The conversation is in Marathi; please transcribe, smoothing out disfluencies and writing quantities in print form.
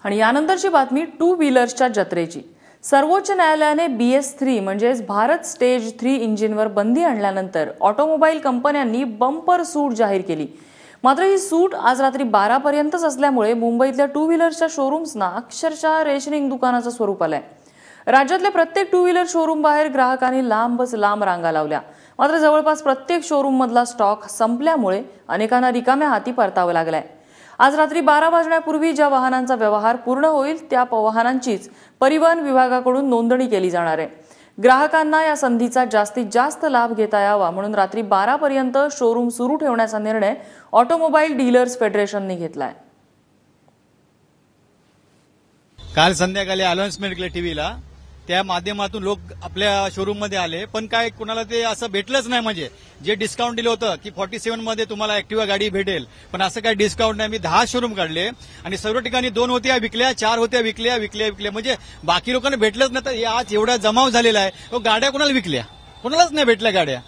आणि यानंतरची बातमी टू व्हीलर्सच्या जत्रेची। सर्वोच्च न्यायालयाने BS3 म्हणजेच भारत स्टेज 3 इंजिनवर बंदी आणल्यानंतर ऑटोमोबाईल कंपन्यांनी बंपर सूट जाहीर केली। मात्र ही सूट आज रात्री 12 पर्यंतच असल्यामुळे मुंबईतल्या टू व्हीलर्सच्या शोरूम्सना अक्षरशः रेशनिंग दुकानाचं स्वरूप आलंय। राज्यातल्या प्रत्येक टू व्हीलर शोरूम बाहेर ग्राहकांनी लांबच लांब रांगा लावल्या। मात्र जवळपास प्रत्येक शोरूम मधला स्टॉक संपल्यामुळे अनेकांना रिकाम्या हाती परतावं लागलंय। आज रात्री 12 वाजण्यापूर्वी ज्या वाहनांचा व्यवहार पूर्ण होईल त्या वाहनांचीच परिवहन विभागाकडून नोंदणी केली जाणार आहे। ग्राहकांना या संधीचा जास्तीत जास्त लाभ घेता यावा म्हणून रात्री 12 पर्यंत शोरूम सुरू ठेवण्याचा निर्णय ऑटोमोबाईल डीलर्स फेडरेशनने घेतलाय। काल संध्याकाळी अनाउन्समेंट केली टीव्हीला, त्या माध्यमातून लोक आपल्या शोरूम मध्ये आले, पण काय कुणाला ते असं भेटलंच नाही। म्हणजे जे डिस्काउंट दिलं होतं की 47 मध्ये तुम्हाला ऍक्टिवा गाडी भेटेल, पण असं काय डिस्काउंट नाही। मी 10 शोरूम काढले आणि सर्व ठिकाणी 2 होत्या विकल्या, 4 होत्या विकल्या, म्हणजे बाकी लोकांना भेटलंच नाही। तर आज एवढा जमाव झालेला आहे, गाड्या कोणाला विकल्या, कोणालाच नाही भेटल्या गाड्या।